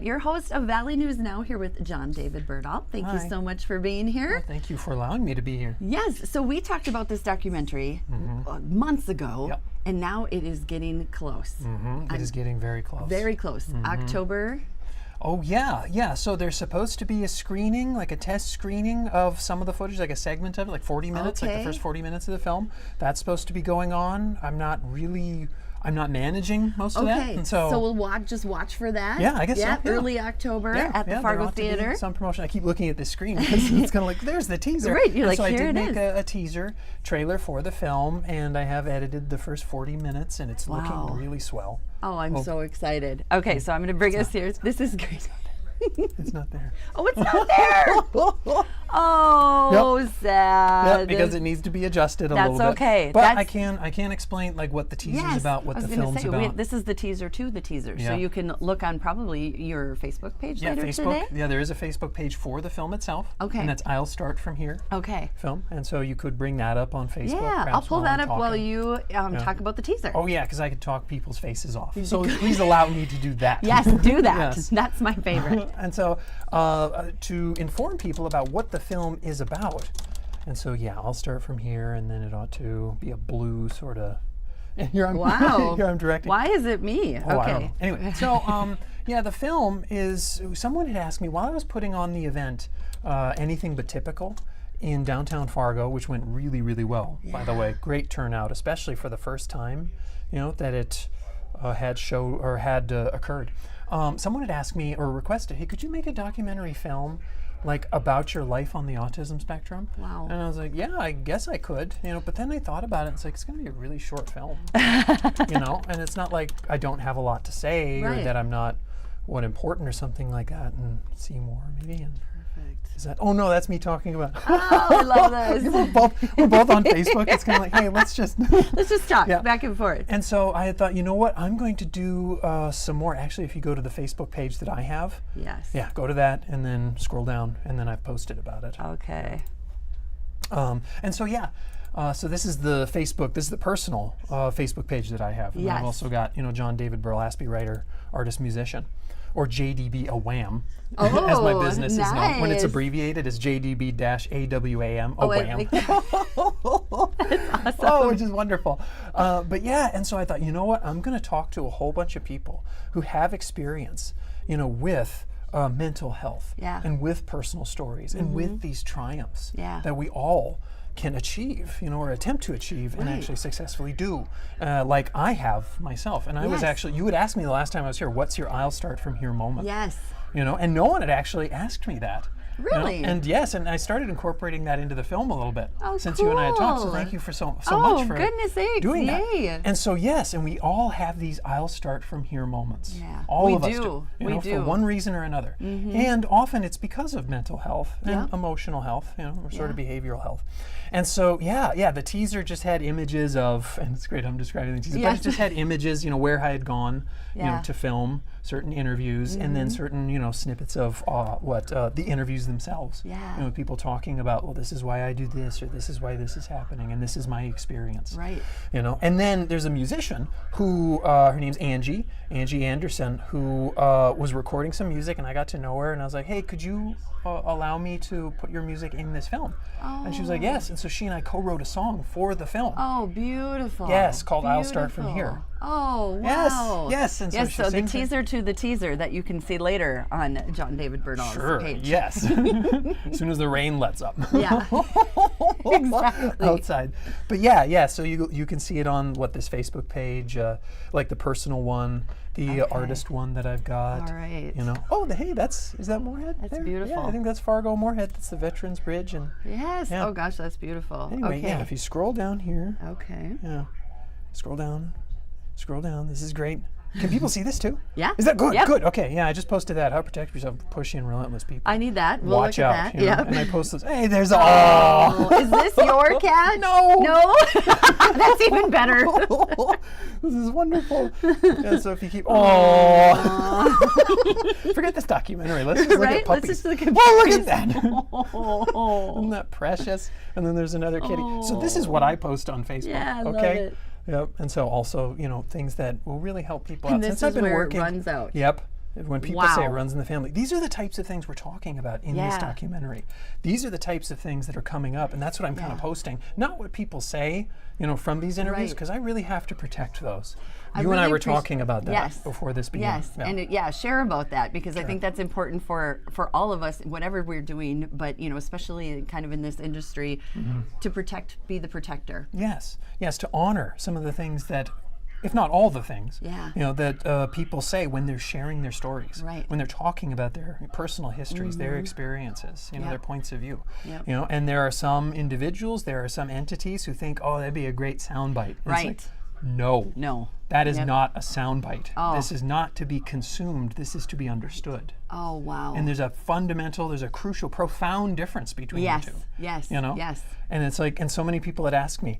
Your host of Valley News Now here with John David Berdahl. Thank you so much for being here. Well, thank you for allowing me to be here. Yes, so we talked about this documentary months ago, Yep. and now it is getting close. It is getting very close. Very close. October. Oh, yeah. So there's supposed to be a screening, like a test screening of some of the footage, like a segment of it, like 40 minutes, like the Okay. first 40 minutes of the film. That's supposed to be going on. I'm not managing most of that. Okay, And so we'll just watch for that. Yeah, I guess so, yeah. Early October at the there Fargo ought to be Theater. some promotion. I keep looking at the screen because it's kind of like, there's the teaser. Right, you're And like, so I here did it make is. a teaser trailer for the film, and I have edited the first 40 minutes, and it's Wow. looking really swell. Oh, I'm so excited. Okay, so I'm going to bring us here. This is great. It's not there. Oh, it's not there. Oh, sad. Yeah, because it needs to be adjusted a That's little bit. okay. But That's- I can explain like what the teaser's about, what I was the gonna film's say, about. this is the teaser to the teaser, so Yeah. you can look on probably your Facebook page later Facebook. today. Yeah, there is a Facebook page for the film itself. Okay. And that's I'll Start From Here Okay. film. And so you could bring that up on Facebook. Yeah, I'll perhaps pull while that I'm up while talking. you talk about the teaser. Oh yeah, because I could talk people's faces off. So please allow me to do that. Yes, do that. Yes. That's my favorite. And so to inform people about what the film is about. And so yeah, I'll start from here, and then it ought to be a blue sort of. And here I'm. Wow. Here I'm directing. Why is it me? Oh, I don't Okay. know. Anyway, so yeah, the film is. Someone had asked me while I was putting on the event, Anything But Typical, in downtown Fargo, which went really, really well. By the way, great turnout, especially for the first time, that it had occurred. Someone had asked me or requested, hey, could you make a documentary film like about your life on the autism spectrum? Wow. And I was like, yeah, I guess I could, but then I thought about it, and it's like, it's going to be a really short film, and it's not like I don't have a lot to say or Right. that I'm not important or something like that, and see more maybe. And Perfect. is that? Oh no, that's me talking about. Oh, I love this. we're both on Facebook. It's kind of like, hey, let's just. Let's just talk Yeah. back and forth. And so I had thought, you know what? I'm going to do some more. Actually, if you go to the Facebook page that I have, Yes. yeah, go to that and then scroll down, and then I've posted about it. Okay. And so yeah, so this is the Facebook. This is the personal Facebook page that I have. And Yes. I've also got John David Burlaspy, writer, artist, musician, or JDB AWAM, as my Oh, business is known. When it's nice. abbreviated, it's JDB-AWAM. Oh, I AWAM. like that. That's awesome. Oh, which is wonderful. But yeah, and so I thought, you know what? I'm going to talk to a whole bunch of people who have experience, with mental health, Yeah. and with personal stories, and with these triumphs Yeah. that we all can achieve, or attempt to achieve, and Right. actually successfully do, like I have myself. And I was Yes. actually, you had asked me the last time I was here, what's your I'll Start From Here moment? Yes. And no one had actually asked me that. Really? And yes, and I started incorporating that into the film a little bit Oh, since you and I had talked. So cool. thank you for so Oh, much for goodness sakes, doing yay. that. And so yes, and we all have these I'll start from here moments. Yeah, all we of us do. do. We do. For one reason or another. And often it's because of mental health and Yeah. emotional health, or sort of Yeah. behavioral health. And so yeah, the teaser just had images of, and it's great I'm describing the teaser, Yes. but it just had images, where I had gone, Yeah. to film certain interviews, and then certain, snippets of the interviews themselves. Yeah. People talking about, well, this is why I do this, or this is why this is happening, and this is my experience. Right. And then there's a musician who, her name's Angie Anderson, who was recording some music, and I got to know her, and I was like, hey, could you allow me to put your music in this film? And she was like, yes. And so she and I co-wrote a song for the film. Oh, beautiful. Yes, called I'll Start From Here. Beautiful. Oh, Yes, wow. yes, and so yes, she so the sings it. teaser to the teaser that you can see later on John David Berdahl's Sure. page. Yes. As soon as the rain lets up. Yeah. Exactly. Outside. But yeah. So you can see it on this Facebook page, like the personal one, the artist one that I've got. All right. Oh, hey, is that Moorhead? That's there? beautiful. Yeah, I think that's Fargo Moorhead. That's the Veterans Bridge. And Yes. Yeah. Oh gosh, that's beautiful. anyway, okay. yeah. If you scroll down here, Okay. yeah, scroll down. This is great. Can people see this too? Yeah. Is that good? Yep. Good. Okay. Yeah, I just posted that. How to protect yourself from pushy and relentless people. I need that. We'll Watch look out. at that. you know? Yep. And I post this. Hey, there's Oh, is this your cat? No. No? That's even better. This is wonderful. Yeah, so if you keep forget this documentary. Let's just look Right? at Let's puppies. just look at Whoa, look at puppies. that. Isn't that precious? And then there's another kitty. So this is what I post on Facebook. Yeah, I love okay. it. Yep. And so also, things that will really help people And out. this Since is I've been where working, it runs out. Yep. When people say it Wow. runs in the family, these are the types of things we're talking about in this Yeah. documentary. These are the types of things that are coming up, and that's what I'm kind of posting. Not what people say, from these interviews, Right. because I really have to protect those. I You and I really were appreciate- talking about that Yes. before this began. Yes, Yeah. and share about that, because I think that's important for all of us, whatever we're doing, but especially kind of in this industry, Mm-hmm. to be the protector. Yes, to honor some of the things that, if not all the things, Yeah. that people say when they're sharing their stories, Right. when they're talking about their personal histories, their experiences, Yep. their points of view. Yep. And there are some individuals, there are some entities who think, oh, that'd be a great soundbite. Right. No. No. That is Yep. not a soundbite. Oh. This is not to be consumed. This is to be understood. Oh, wow. And there's a crucial, profound difference between Yes, the two. yes, yes. And it's like, and so many people had asked me,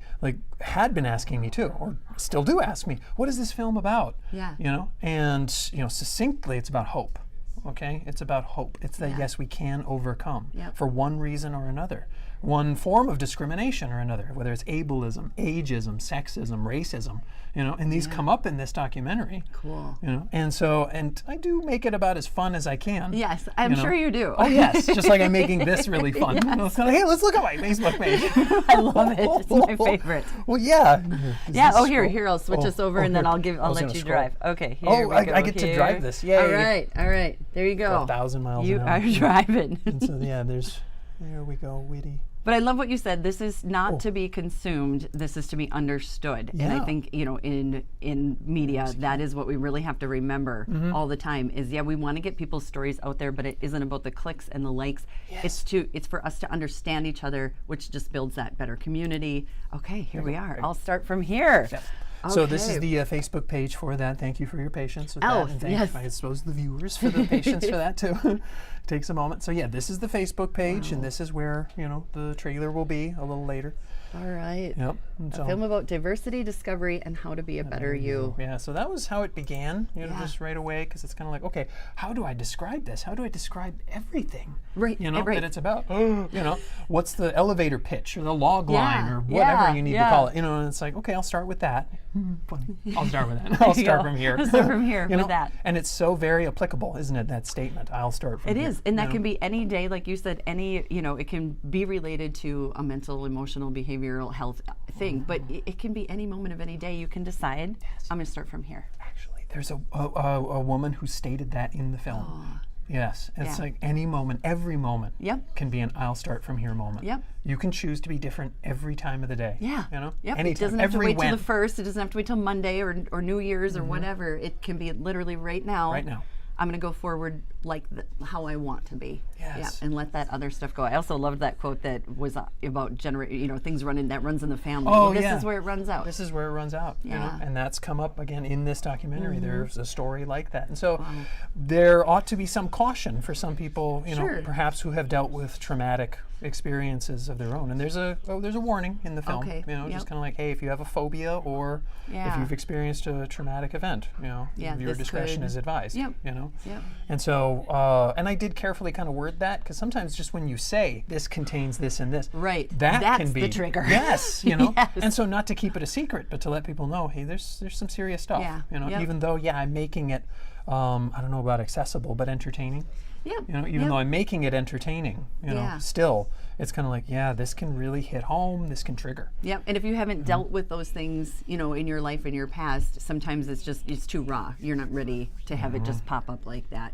had been asking me too, or still do ask me, what is this film about? Yeah. And succinctly, it's about hope. Okay, it's about hope. It's that yes, we can overcome Yep. for one reason or another, one form of discrimination or another, whether it's ableism, ageism, sexism, racism. And these come up in this documentary. Cool. And I do make it about as fun as I can. Yes, I'm sure you do. Oh yes, just like I'm making this really fun. It's kind of, hey, let's look at my Facebook page. I love it. It's my favorite. Well, yeah. Yeah. Is this Here. scroll? Here. I'll switch Oh, us over, oh, and then here. I'll I was let gonna you scroll. drive. Okay. Here Oh, we I go. get to Here. drive this. Yay. All right. All right. There you go. 1,000 miles You an hour. are driving. And so there we go, witty. But I love what you said. This is not to be consumed. This is to be understood. And I Yeah. think, in media, that is what we really have to remember all the time is, we want to get people's stories out there, but it isn't about the clicks and the likes. Yes. It's for us to understand each other, which just builds that better community. Okay, here we are. I'll start from here. Yeah. So this is Okay. the Facebook page for that. Thank you for your patience with Oh, that. And thank yes. I suppose the viewers for the patience for that too. Takes a moment. So yeah, this is the Facebook page, and this is where, the trailer will be a little later. All right. Yep. And A so- film about diversity, discovery, and how to be a better you. Yeah, so that was how it began, Yeah. just right away, because it's kind of like, okay, how do I describe this? How do I describe everything? Right, right. That it's about, what's the elevator pitch or the log line Yeah, or whatever yeah, you need yeah. to call it, and it's like, okay, I'll start with that. Funny. I'll start with that. I'll start go. from here. I'll start from here You with know? that. And it's so very applicable, isn't it, that statement, I'll start from It here. is, and that you know? can be any day, like you said, it can be related to a mental, emotional, behavioral health thing, but it can be any moment of any day. You can decide, I'm going to start from here. Actually, there's a woman who stated that in the film. Yes, it's Yeah. like any moment, every moment Yep. can be an I'll start from here moment. Yep. You can choose to be different every time of the day. Yeah. Yep. It Anytime, doesn't have to every wait till when. the first. It doesn't have to wait till Monday or New Year's or whatever. It can be literally right now. Right now. I'm going to go forward like how I want to be. Yes. Yeah, and let that other stuff go. I also loved that quote that was about things runs in the family. Oh, This yeah. is where it runs out. This is where it runs out. Yeah. And that's come up again in this documentary. There's a story like that. And so there ought to be some caution for some people, Sure. perhaps who have dealt with traumatic experiences of their own. And there's a warning in the film. Okay. Just Yep. kind of like, hey, if you have a phobia or if Yeah. you've experienced a traumatic event, Yeah, your this discretion could- is advised. Yep. Yep. And So, and I did carefully kind of word that, because sometimes just when you say this contains this and this, Right. that That's can be the trigger. Yes, Yes. And so not to keep it a secret, but to let people know, hey, there's some serious stuff. Yeah. Yep. Even though I'm making it, I don't know about accessible, but entertaining. Yep. Even Yep. though I'm making it entertaining, Yeah. still it's kind of like, this can really hit home. This can trigger. Yep. And if you haven't dealt with those things, in your life, in your past, sometimes it's too raw. You're not ready to have it just pop up like that.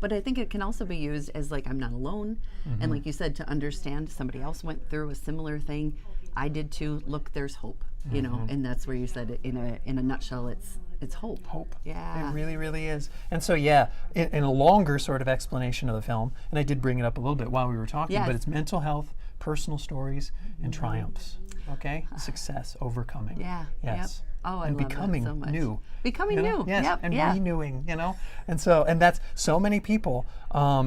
But I think it can also be used as like, I'm not alone. And like you said, to understand somebody else went through a similar thing. I did too. Look, there's hope. And that's where you said it in a nutshell. It's hope. Hope. Yeah. It really, really is. And so, in a longer sort of explanation of the film, and I did bring it up a little bit while we were talking, Yes. but it's mental health, personal stories, and triumphs. Okay? Success, overcoming. Yeah. Yes. Yep. Oh, I and love becoming that so much. new. Becoming new. Yes. Yep. And yeah. renewing, And that's so many people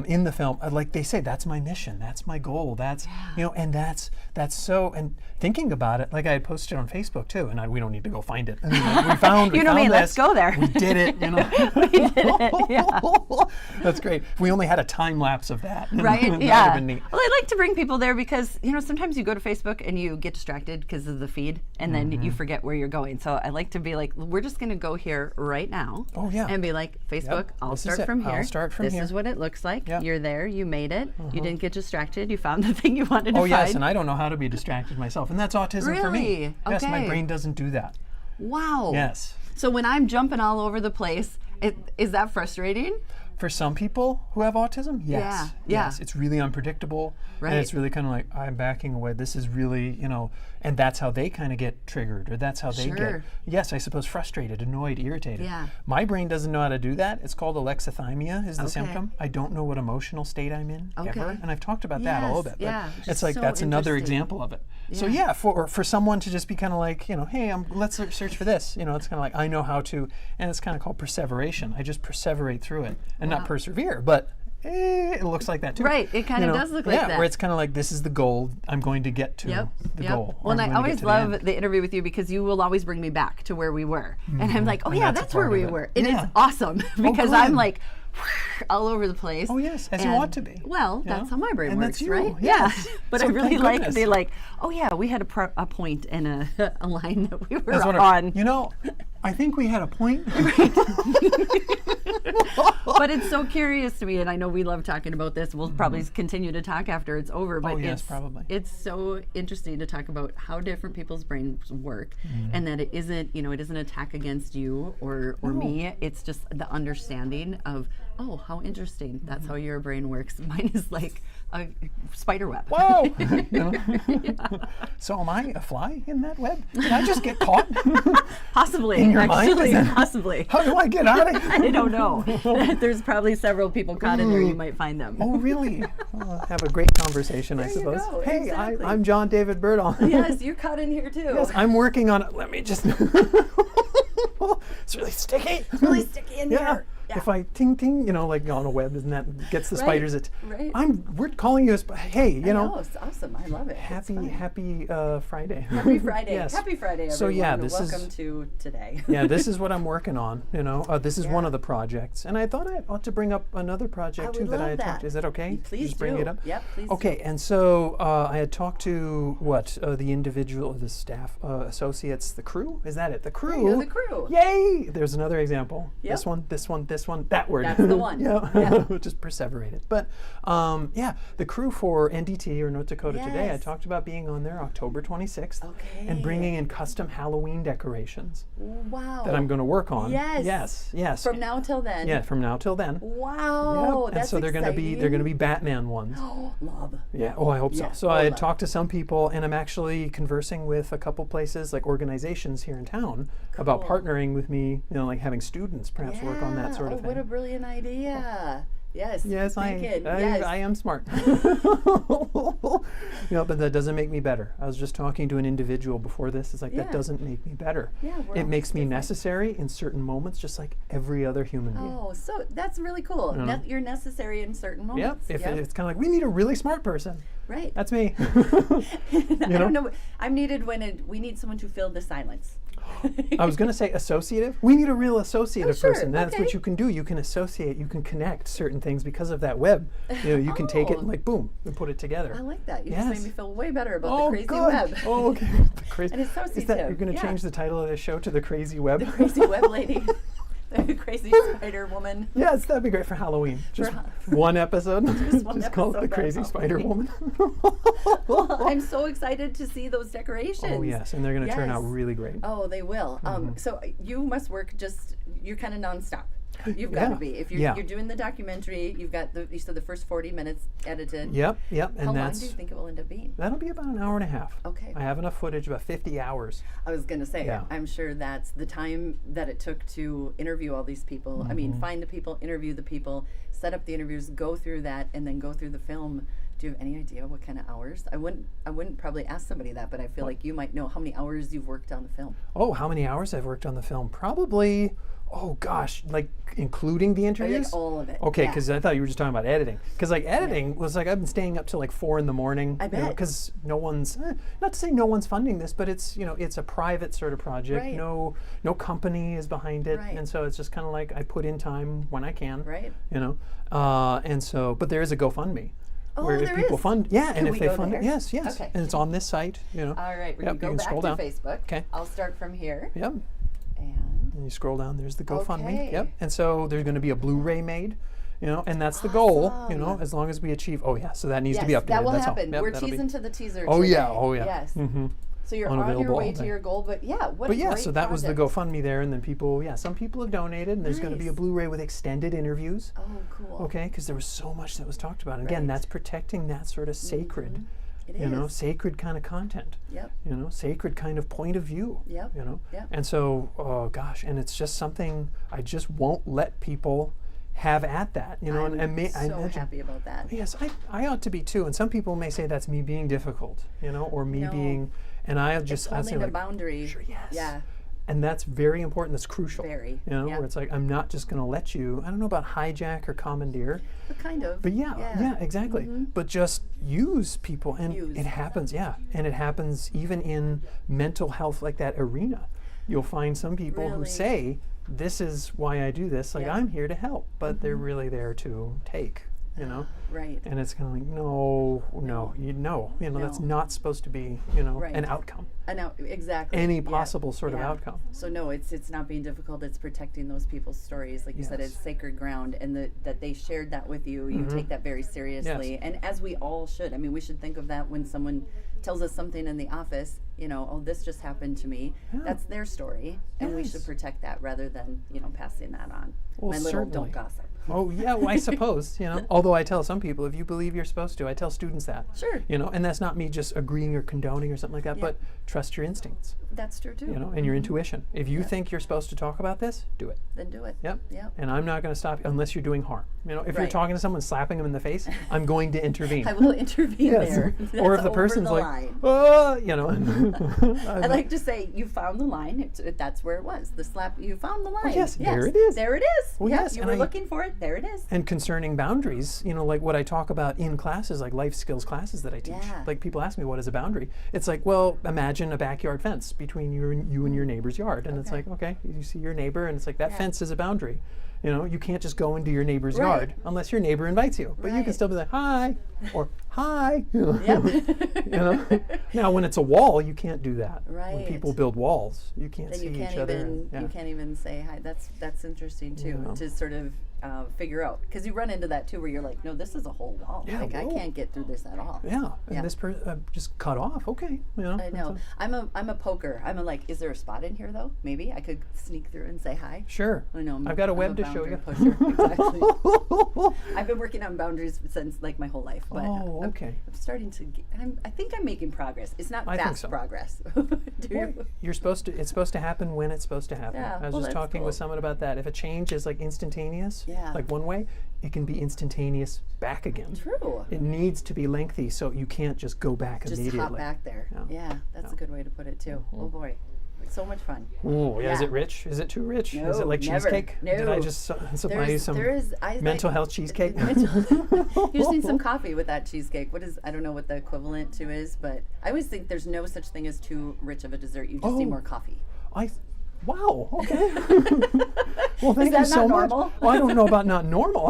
in the film, like they say, that's my mission, that's my goal, that's, and that's so, and thinking about it, like I had posted on Facebook too, and we don't need to go find it. I mean, we found You know me, this. let's go there. We did it, We did it, yeah. That's great. If we only had a time lapse of that. Right? That'd Yeah. have been neat. Well, I like to bring people there because sometimes you go to Facebook and you get distracted because of the feed, and then you forget where you're going. So I like to be like, we're just going to go here right now. Oh, yeah. And be like, Facebook, I'll This is start it. from here. I'll start from this here. is what it looks like. Yeah. You're there. You made it. You didn't get distracted. You found the thing you wanted to Oh find. yes, and I don't know how to be distracted myself, and that's autism for me. Really? Yes, my Okay. brain doesn't do that. Wow. Yes. So when I'm jumping all over the place, is that frustrating? For some people who have autism, yes. Yeah, yeah. Yes, it's really unpredictable. Right. And it's really kind of like, I'm backing away. This is really, and that's how they kind of get triggered, or that's how they get, Sure. yes, I suppose, frustrated, annoyed, irritated. Yeah. My brain doesn't know how to do that. It's called alexithymia is the Okay. symptom. I don't know what emotional state I'm in ever. Okay. And I've talked about that a little Yes, bit. But yeah. it's Just like, so that's another interesting. example of it. So Yeah. yeah, for someone to just be kind of like, hey, let's search for this. It's kind of like, I know how to, and it's kind of called perseveration. I just perseverate through it and not persevere, but it looks like that too. Right, it kind of does look like yeah, that. where it's kind of like, this is the goal. I'm going to get to Yep. the yep. goal. or Well, and I'm I going to always get to the love end. the interview with you because you will always bring me back to where we were. And I'm like, oh And yeah, that's a that's where part we of it. were. And Yeah. it's awesome because I'm good. like all over the place. Oh, yes, as you And- want to be, Well, you that's know? how my brain And works, that's you, right? yes. Yeah. But So I really thank like, goodness. they're like, oh yeah, we had a point and a line that we were That's what on. I think we had a point. But it's so curious to me, and I know we love talking about this. We'll probably continue to talk after it's over. But yes, it's, probably. It's so interesting to talk about how different people's brains work, and that it isn't, it isn't an attack against you or me. It's just the understanding of, oh, how interesting. That's how your brain works. Mine is like a spider web. Whoa! So am I a fly in that web? Did I just get caught? Possibly, In your mind? actually, Is that- possibly. How do I get out of here? I don't know. There's probably several people caught in there. You might find them. Oh, really? Well, have a great conversation, I you suppose. go, Hey, exactly. I'm John David Birdall. Yes, you're caught in here too. Yes, I'm working on it. Let me just. It's really sticky. really sticky in Yeah. here. Yeah. If I ting ting, like on a web, isn't that gets the Right, spiders? right. We're calling you hey, I know, it's awesome. I love it. It's happy fun. Friday. Happy Friday. Yes. Happy Friday, everyone. So, yeah, this is- Welcome to today. Yeah, this is what I'm working on. This is one Yeah. of the projects, and I thought I ought to bring up another project I too would that I love had talked. that. Is that okay? Please Just bring do. it up. Yep, please Okay, do. and so I had talked to the individual, the staff, associates, the crew. Is that it? The crew. you go, the crew. Yay! There's another example. Yep. This one. This one. This one. That word. That's the one. yeah. Yeah. Just perseverated. But the crew for NDT or North Dakota Today. I Yes. talked about being on there October 26th and Okay. bringing in custom Halloween decorations Wow. that I'm going to work on. Yes. Yes. From now till then. Yeah, from now till then. Wow. Yep. That's And so they're going to be Batman ones. Oh, love. Yeah. Oh, I hope so. Yeah. So Oh, I had love. talked to some people, and I'm actually conversing with a couple places, like organizations here in town, about Cool. partnering with me. Like having students perhaps work on that sort of thing. What a brilliant idea. Yes. Yes, thinking. I Yes. am smart. But that doesn't make me better. I was just talking to an individual before this. It's like, Yeah. that doesn't make me better. Yeah, we're It all makes me different. necessary in certain moments, just like every other human being. Oh, so that's really cool. know. You're necessary in certain Yep. moments. If it's kind of like, we need a really smart person. Right. That's me. I don't know. I'm needed when we need someone to fill the silence. I was going to say associative. We need a real associative sure, person. That's okay. what you can do. You can associate, you can connect certain things because of that web. You can take it Oh. and like, boom, and put it together. I like that. You just Yes. made me feel way better about the crazy good. web. Oh, okay. The crazy. And Is that associative, you're going to yeah. change the title of this show to the Crazy Web? The crazy web lady. The crazy spider woman. Yes, that'd be great for Halloween. Just Ha- one episode. Just one call it the episode, Crazy that's Spider Halloween. Woman. Well, I'm so excited to see those decorations. Oh yes, and they're going to turn out Yes. really great. Oh, they will. So you must work you're kind of nonstop. You've got to Yeah. be. If you're, Yeah. you're doing the documentary, you've got you said the first 40 minutes edited. Yep. How And long that's do you think it will end up being? that'll be about an hour and a half. Okay. I have enough footage, about 50 hours. I was going to say, Yeah. I'm sure that's the time that it took to interview all these people. I mean, find the people, interview the people, set up the interviews, go through that, and then go through the film. Do you have any idea what kind of hours? I wouldn't probably ask somebody that, but I feel like you might know how many hours you've worked on the film. Oh, how many hours I've worked on the film? Probably, oh gosh, like including the interviews? Like all of it. Okay, yeah. because I thought you were just talking about editing. Because like editing was like I've been staying up till like 4 a.m. I bet. Because no one's, not to say no one's funding this, but it's it's a private sort of project. Right. No company is behind it, Right. and so it's just kind of like I put in time when I can. Right. And so, but there is a GoFundMe. Oh, where if there people is? fund, yeah, Can and we if they go fund there? it, yes, Okay. and it's on this site, All right, we're Yep, going to you go can scroll back down. to Facebook. Okay. I'll start from here. Yep. and you scroll down, there's the GoFundMe. Okay. Yep. And so there's going to be a Blu-ray made, and that's the goal, Awesome. as long as we achieve. Oh yeah, so that needs Yes, to be updated. that will that's all. happen. Yep, We're that'll be- teasing to the teaser. Oh today. yeah, oh yeah. Yes. Mm-hmm. So you're on Unavailable your all way day. to your goal, but yeah, what But a yeah, great so that was the project. GoFundMe there, and then people, some people have donated, and there's going to be a Nice. Blu-ray with extended interviews. Oh, cool. Okay, because there was so much that was talked about. And again, Right. that's protecting that sort of sacred, It is. sacred kind of content. Yep. Sacred kind of point of view. Yep. Yep. And so, oh gosh, and it's just something I just won't let people have at that. I'm and I so imagine, happy about that. yes, I ought to be too. And some people may say that's me being difficult, or me No. being, and I'll It's just, I'll say holding a like, boundary. sure, yes. Yeah. And that's very important. That's crucial. Very. Where Yep. it's like, I'm not just going to let you, I don't know about hijack or commandeer, But kind of. but yeah, exactly. But just use people, and Use. it happens, and it happens even in mental health, like that arena. You'll find some people who Really? say, "This is why I do this. Like Yeah. I'm here to help," but they're really there to take. Right. And it's kind of like, no, that's not supposed to be, Right. an outcome, Exactly. any Yeah. possible sort of Yeah. outcome. So no, it's not being difficult. It's protecting those people's stories, like you said. It's Yes. sacred ground, and that they shared that with you. You take that very seriously, Yes. and as we all should. I mean, we should think of that when someone tells us something in the office. Oh, this just happened to me. Yeah. That's their story, and we should Yes. protect that rather than passing that on. Well, My little certainly. don't gossip. Oh yeah, well, I suppose, although I tell some people, if you believe you're supposed to, I tell students that. Sure. And that's not me just agreeing or condoning or something like that, Yeah. but trust your instincts, That's true too. and your intuition. If you think you're supposed to talk about this, do it. Then do it. Yep. Yep. And I'm not going to stop you unless you're doing harm. If you're Right. talking to someone, slapping them in the face, I'm going to intervene. I will intervene Yes. there. Or That's if the over person's the like, line. oh, I like to say, you found the line. That's where it was. The slap. You found the line. yes, there it is. There it is. Well, Yeah, yes, you and were I- looking for it. There it is. And concerning boundaries, like what I talk about in classes, like life skills classes that I teach. Yeah. Like people ask me, what is a boundary? It's like, well, imagine a backyard fence between you and your neighbor's yard. And it's Okay. like, okay, you see your neighbor, and it's like that Yeah. fence is a boundary. You can't just go into your neighbor's Right. yard unless your neighbor invites you. But you can Right. still be like, hi, or hi. Yep. Now, when it's a wall, you can't do that. When Right. people build walls, you can't Then see you can't each other. even and- yeah. you can't even say hi. That's interesting too, Yeah. to sort of figure out, because you run into that too, where you're like, no, this is a whole wall. Yeah, Like I whoa. can't get through this at all. Yeah, and Yeah. this just cut off. Okay, I know. I'm a poker. I'm like, is there a spot in here though? Maybe I could sneak through and say hi. Sure. I know. I've got a I'm web to show boundary you. pusher. Exactly. I've been working on boundaries since like my whole life, but Oh, I'm- okay. I'm starting to. I think I'm making progress. It's not I think fast so. progress. Do Well, you? it's supposed to happen when it's supposed to happen. Yeah, I was well, just that's talking with cool. someone about that. If a change is like instantaneous, Yeah. like one way, it can be instantaneous back again. True. It needs to be lengthy, so you can't just go back Just immediately. hop back there. Yeah. Yeah, that's a good way to put it too. Oh boy, it's so much fun. Ooh, yeah. Is Yeah. it rich? Is it too rich? is it No, like never. cheesecake? Did I No. just supply you some I mental like- health cheesecake? you just need some coffee with that cheesecake. I don't know what the equivalent to is, but I always think there's no such thing as too rich of a dessert. You just need Oh. more coffee. Wow. Okay. Well, thank that you so not much. normal? Well, I don't know about not normal.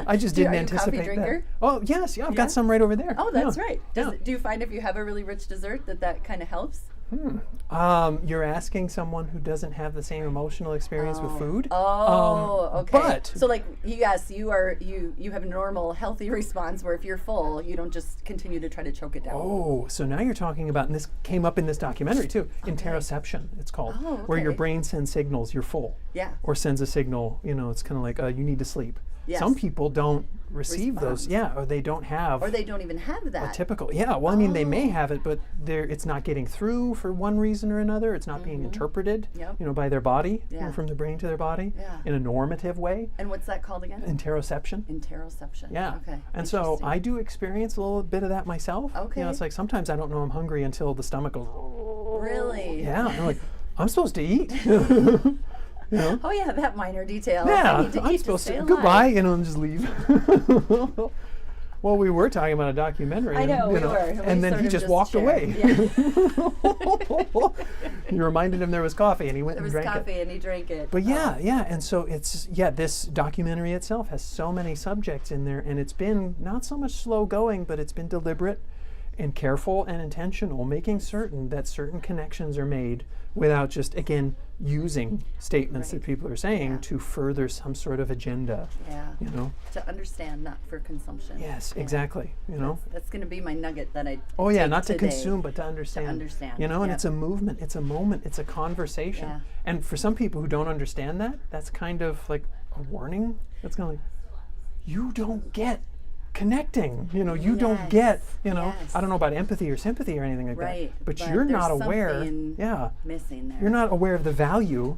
I just didn't Are you a coffee anticipate drinker? that. Oh yes, yeah, I've Yeah? got some right over there. Oh, that's Yeah. right. Yeah. Do you find if you have a really rich dessert that kind of helps? You're asking someone who doesn't have the same emotional experience with food. Oh, okay. But so like, yes, you have a normal, healthy response where if you're full, you don't just continue to try to choke it down. oh, so now you're talking about, and this came up in this documentary too, interoception. It's called, Oh, where your okay. brain sends signals you're full, Yeah. or sends a signal. It's kind of like you need to sleep. Yes. Some people don't receive those, Respond. or they don't have. Or they don't even have that. Typical, yeah. Well, I mean, they may Oh. have it, but it's not getting through for one reason or another. It's not being interpreted, Yep. by their body, Yeah. from the brain to their body, Yeah. in a normative way. And what's that called again? Interoception. Interoception. Yeah. Okay. And so Interesting. I do experience a little bit of that myself. Okay. It's like sometimes I don't know I'm hungry until the stomach goes. Really? Yeah. I'm like, I'm supposed to eat. Oh yeah, that minor detail. I Yeah, need to I'm eat supposed stay to. alive. Goodbye, and just leave. Well, we were talking about a documentary. I know, and, we were. And We then sort he of just walked shared. away. Yeah. You reminded him there was coffee, and he went There and was drank coffee it. and he drank it. But yeah, and so this documentary itself has so many subjects in there, and it's been not so much slow going, but it's been deliberate, and careful and intentional, making certain that certain connections are made without just, again, using statements that people are saying to further some sort of agenda. Yeah. You know? To understand, not for consumption. Yes, Yeah. exactly. You know? That's going to be my nugget that I Oh yeah, take not to today. consume, but to understand. To understand. You know, and Yep. it's a movement, it's a moment, it's a conversation. Yeah. And for some people who don't understand that, that's kind of like a warning. That's kind of like, you don't get connecting. You know, you don't get, you know, Yes. I don't know about empathy or sympathy or anything like Right, that. But but you're not there's aware. something Yeah. missing there. You're not aware of the value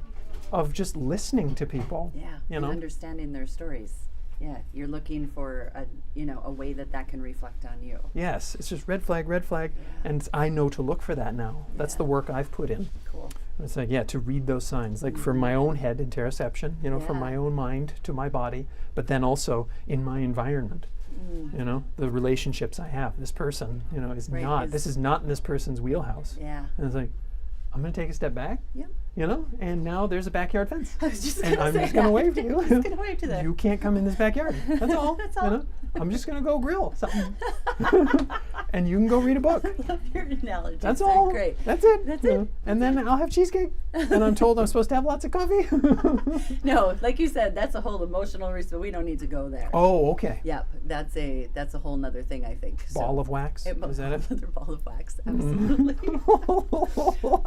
of just listening to people. Yeah. You and know? understanding their stories. Yeah. You're looking for a way that can reflect on you. Yes, it's just red flag, and I know to look for that now. That's Yeah. the work I've put in. Cool. It's like, yeah, to read those signs, like from my own head, interoception, you know, from Yeah. my own mind to my body, but then also in my environment, you know, the relationships I have. This person, you know, is Right, not, this is not in this person's wheelhouse. Yeah. And it's like, I'm going to take a step back, Yep. you know, and now there's a backyard fence. I was just And gonna I'm say just going to that. wave to you. I'm just gonna wave to that. You can't come in this backyard. That's all. That's You all. know? I'm just going to go grill something. And you can go read a book. Love your analogy. That's They're all. Great. That's it. That's you it. know. And then I'll have cheesecake. And I'm told I'm supposed to have lots of coffee. No, like you said, that's a whole emotional response. We don't need to go there. Oh, okay. Yep, that's a whole nother thing, I think. Ball of wax. Is that it? Another ball of wax, absolutely.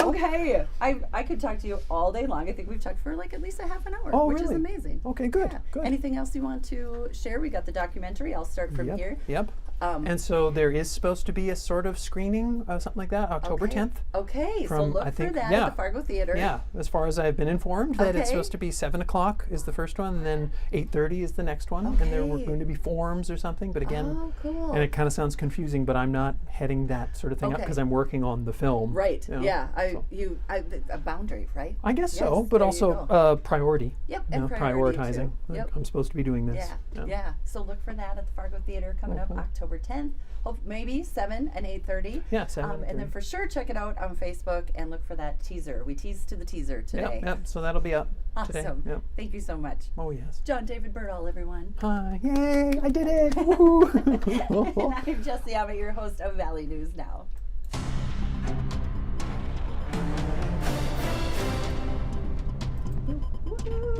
Okay, I could talk to you all day long. I think we've talked for like at least a half an hour, Oh, which is really? amazing. Okay, good. Yeah. Good. Anything else you want to share? We got the documentary. I'll start from Yep. here. Yep. Um, And so there is supposed to be a sort of screening, something like that, October okay. 10th. Okay, so from, look I think, for that yeah. at the Fargo Theater. Yeah, as far as I've been informed, that it's Okay. supposed to be 7 o'clock is the first one, and then 8:30 is the next one, and there were Okay. going to be forms or something. But again, Oh, cool. and it kind of sounds confusing, but I'm not heading that sort of thing up Okay. because I'm working on the film. Right. you know, Yeah. so. A boundary, right? I guess so, Yes, but there you also go. Priority. Yep. You And know, priority prioritizing. too. Like, Yep. I'm supposed to be doing this. Yeah. So look for that at the Fargo Theater coming up Mhm. October 10th. Hope maybe 7 and 8:30. Yeah, 7 and And then 8:30. for sure check it out on Facebook and look for that teaser. We teased to the teaser today. Yep. So that'll be up today. Awesome. Yep. Thank you so much. Oh yes. John David Birdall, everyone. Hi! Yay! I did it! Woohoo! And I'm Jessie Abbott, your host of Valley News Now.